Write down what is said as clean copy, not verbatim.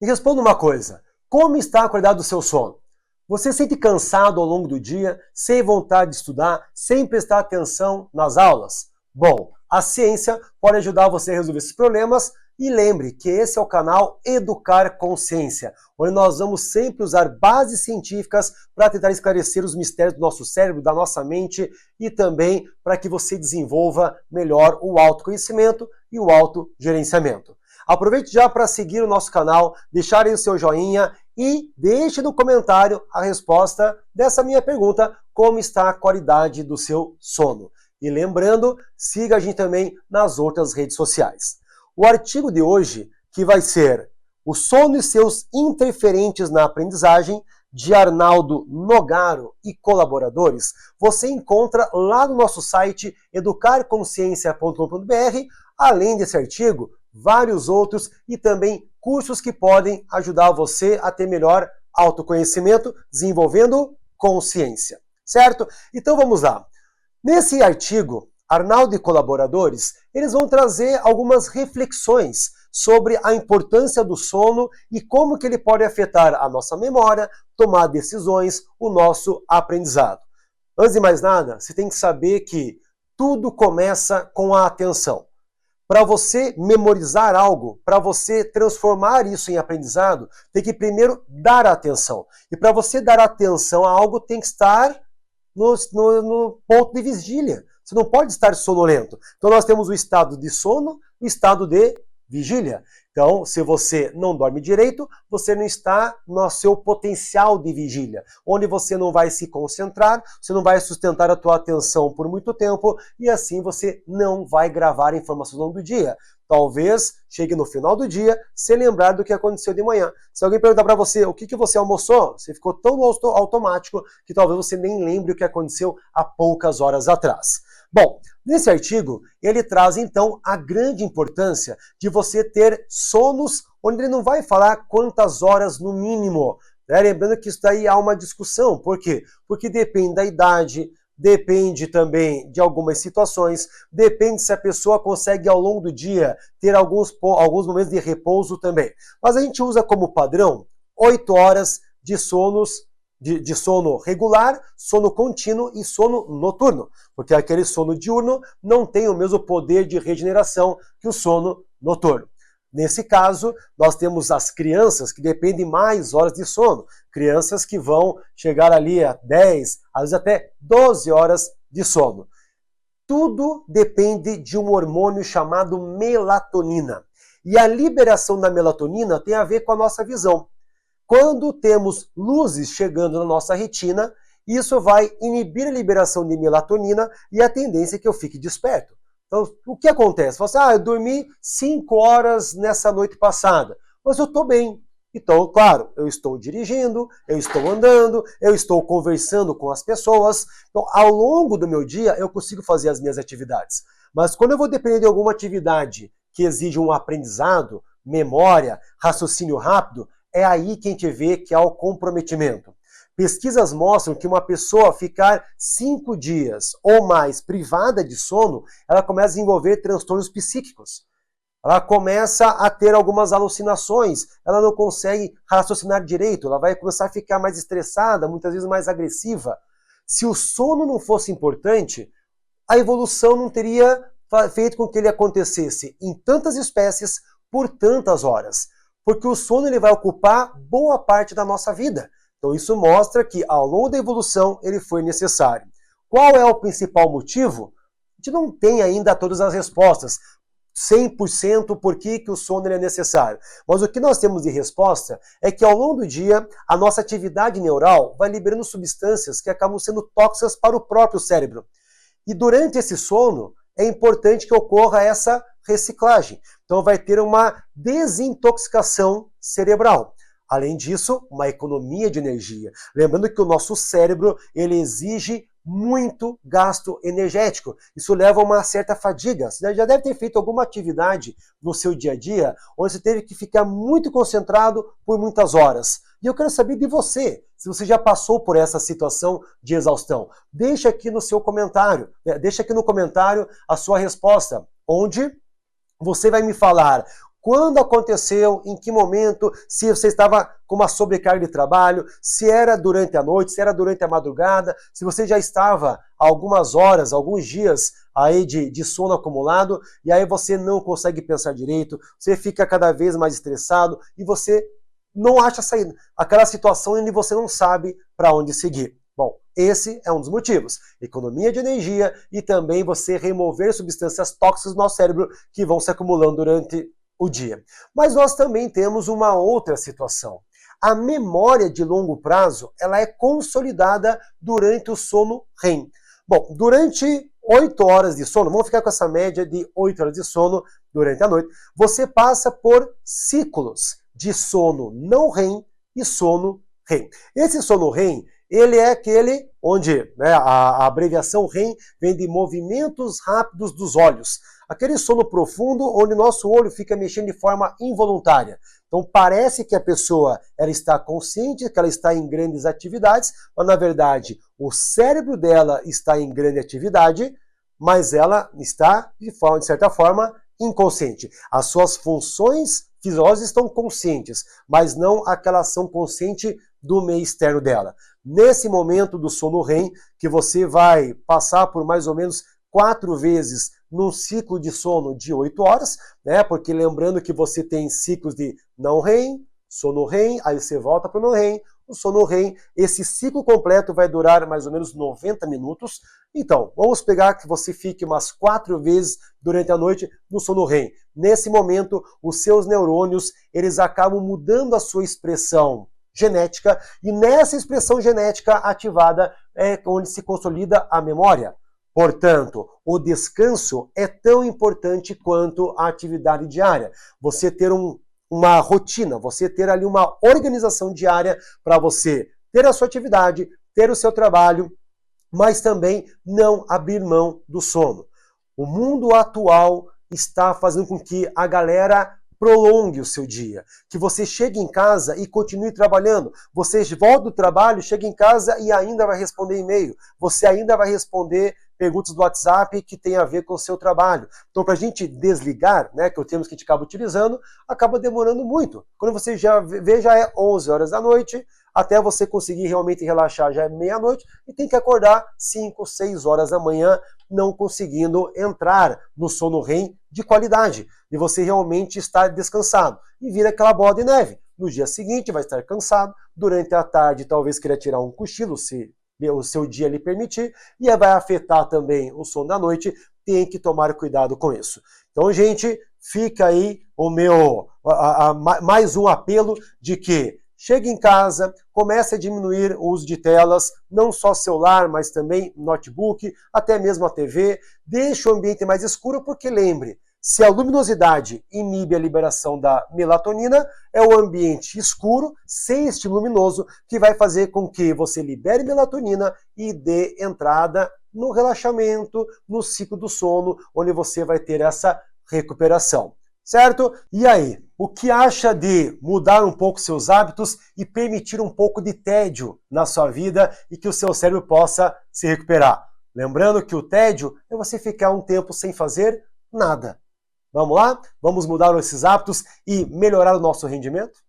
Me responda uma coisa, como está a qualidade do seu sono? Você se sente cansado ao longo do dia, sem vontade de estudar, sem prestar atenção nas aulas? Bom, a ciência pode ajudar você a resolver esses problemas e lembre que esse é o canal Educar Consciência, onde nós vamos sempre usar bases científicas para tentar esclarecer os mistérios do nosso cérebro, da nossa mente e também para que você desenvolva melhor o autoconhecimento e o autogerenciamento. Aproveite já para seguir o nosso canal, deixar aí o seu joinha e deixe no comentário a resposta dessa minha pergunta, como está a qualidade do seu sono. E lembrando, siga a gente também nas outras redes sociais. O artigo de hoje, que vai ser O Sono e Seus Interferentes na Aprendizagem, de Arnaldo Nogaro e colaboradores, você encontra lá no nosso site educarconsciencia.com.br, além desse artigo, vários outros e também cursos que podem ajudar você a ter melhor autoconhecimento, desenvolvendo consciência, certo? Então vamos lá. Nesse artigo, Arnaldo e colaboradores, eles vão trazer algumas reflexões sobre a importância do sono e como que ele pode afetar a nossa memória, tomar decisões, o nosso aprendizado. Antes de mais nada, você tem que saber que tudo começa com a atenção. Para você memorizar algo, para você transformar isso em aprendizado, tem que primeiro dar atenção. E para você dar atenção a algo, tem que estar no ponto de vigília. Você não pode estar sonolento. Então nós temos o estado de sono e o estado de vigília. Então, se você não dorme direito, você não está no seu potencial de vigília, onde você não vai se concentrar, você não vai sustentar a tua atenção por muito tempo e assim você não vai gravar informações ao longo do dia. Talvez chegue no final do dia sem lembrar do que aconteceu de manhã. Se alguém perguntar para você o que você almoçou, você ficou tão automático que talvez você nem lembre o que aconteceu há poucas horas atrás. Bom, nesse artigo, ele traz então a grande importância de você ter sonos onde ele não vai falar quantas horas no mínimo. Né? Lembrando que isso daí há uma discussão. Por quê? Porque depende da idade, depende também de algumas situações, depende se a pessoa consegue ao longo do dia ter alguns momentos de repouso também. Mas a gente usa como padrão 8 horas de de sono regular, sono contínuo e sono noturno, porque aquele sono diurno não tem o mesmo poder de regeneração que o sono noturno. Nesse caso, nós temos as crianças que dependem mais horas de sono, crianças que vão chegar ali a 10, às vezes até 12 horas de sono. Tudo depende de um hormônio chamado melatonina. E a liberação da melatonina tem a ver com a nossa visão. Quando temos luzes chegando na nossa retina, isso vai inibir a liberação de melatonina e a tendência é que eu fique desperto. Então, o que acontece? Você fala assim, eu dormi 5 horas nessa noite passada, mas eu estou bem. Então, claro, eu estou dirigindo, eu estou andando, eu estou conversando com as pessoas. Então, ao longo do meu dia, eu consigo fazer as minhas atividades. Mas quando eu vou depender de alguma atividade que exige um aprendizado, memória, raciocínio rápido, é aí que a gente vê que há o comprometimento. Pesquisas mostram que uma pessoa ficar 5 dias ou mais privada de sono, ela começa a desenvolver transtornos psíquicos. Ela começa a ter algumas alucinações, ela não consegue raciocinar direito, ela vai começar a ficar mais estressada, muitas vezes mais agressiva. Se o sono não fosse importante, a evolução não teria feito com que ele acontecesse em tantas espécies por tantas horas. Porque o sono ele vai ocupar boa parte da nossa vida. Então isso mostra que ao longo da evolução ele foi necessário. Qual é o principal motivo? A gente não tem ainda todas as respostas. 100% por que o sono ele é necessário. Mas o que nós temos de resposta é que ao longo do dia a nossa atividade neural vai liberando substâncias que acabam sendo tóxicas para o próprio cérebro. E durante esse sono é importante que ocorra essa reciclagem. Então vai ter uma desintoxicação cerebral. Além disso, uma economia de energia. Lembrando que o nosso cérebro ele exige muito gasto energético. Isso leva a uma certa fadiga. Você já deve ter feito alguma atividade no seu dia a dia onde você teve que ficar muito concentrado por muitas horas. E eu quero saber de você, se você já passou por essa situação de exaustão. Deixa aqui no seu comentário, deixa aqui no comentário a sua resposta, onde você vai me falar quando aconteceu, em que momento, se você estava com uma sobrecarga de trabalho, se era durante a noite, se era durante a madrugada, se você já estava algumas horas, alguns dias aí de sono acumulado, e aí você não consegue pensar direito, você fica cada vez mais estressado e você não acha saída. Aquela situação onde você não sabe para onde seguir. Bom, esse é um dos motivos. Economia de energia e também você remover substâncias tóxicas do nosso cérebro que vão se acumulando durante o dia. Mas nós também temos uma outra situação. A memória de longo prazo, ela é consolidada durante o sono REM. Bom, durante 8 horas de sono, vamos ficar com essa média de 8 horas de sono durante a noite, você passa por ciclos de sono não REM e sono REM. Esse sono REM, ele é aquele onde, né, a abreviação REM vem de movimentos rápidos dos olhos. Aquele sono profundo onde nosso olho fica mexendo de forma involuntária. Então parece que a pessoa ela está consciente, que ela está em grandes atividades, mas na verdade o cérebro dela está em grande atividade, mas ela está de certa forma inconsciente. As suas funções fisiológicas estão conscientes, mas não aquela ação consciente do meio externo dela. Nesse momento do sono REM, que você vai passar por mais ou menos 4 vezes num ciclo de sono de 8 horas, né? Porque lembrando que você tem ciclos de não REM, sono REM, aí você volta para o não REM, o sono REM. Esse ciclo completo vai durar mais ou menos 90 minutos. Então, vamos pegar que você fique umas 4 vezes durante a noite no sono REM. Nesse momento, os seus neurônios, eles acabam mudando a sua expressão genética, e nessa expressão genética ativada é onde se consolida a memória. Portanto, o descanso é tão importante quanto a atividade diária. Você ter uma rotina, você ter ali uma organização diária para você ter a sua atividade, ter o seu trabalho, mas também não abrir mão do sono. O mundo atual está fazendo com que a galera prolongue o seu dia, que você chegue em casa e continue trabalhando. Você volta do trabalho, chega em casa e ainda vai responder e-mail. Você ainda vai responder perguntas do WhatsApp que tem a ver com o seu trabalho. Então, para a gente desligar, né, que é o termo que a gente acaba utilizando, acaba demorando muito. Quando você já vê, já é 11 horas da noite, até você conseguir realmente relaxar já é meia-noite e tem que acordar 5, 6 horas da manhã, não conseguindo entrar no sono REM de qualidade. E você realmente está descansado. E vira aquela bola de neve. No dia seguinte vai estar cansado, durante a tarde talvez queira tirar um cochilo, se o seu dia lhe permitir, e vai afetar também o sono da noite. Tem que tomar cuidado com isso. Então, gente, fica aí o meu mais um apelo de que chegue em casa, comece a diminuir o uso de telas, não só celular, mas também notebook, até mesmo a TV. Deixe o ambiente mais escuro, porque lembre, se a luminosidade inibe a liberação da melatonina, é o ambiente escuro, sem estímulo luminoso, que vai fazer com que você libere melatonina e dê entrada no relaxamento, no ciclo do sono, onde você vai ter essa recuperação. Certo? E aí, o que acha de mudar um pouco seus hábitos e permitir um pouco de tédio na sua vida e que o seu cérebro possa se recuperar? Lembrando que o tédio é você ficar um tempo sem fazer nada. Vamos lá? Vamos mudar esses hábitos e melhorar o nosso rendimento?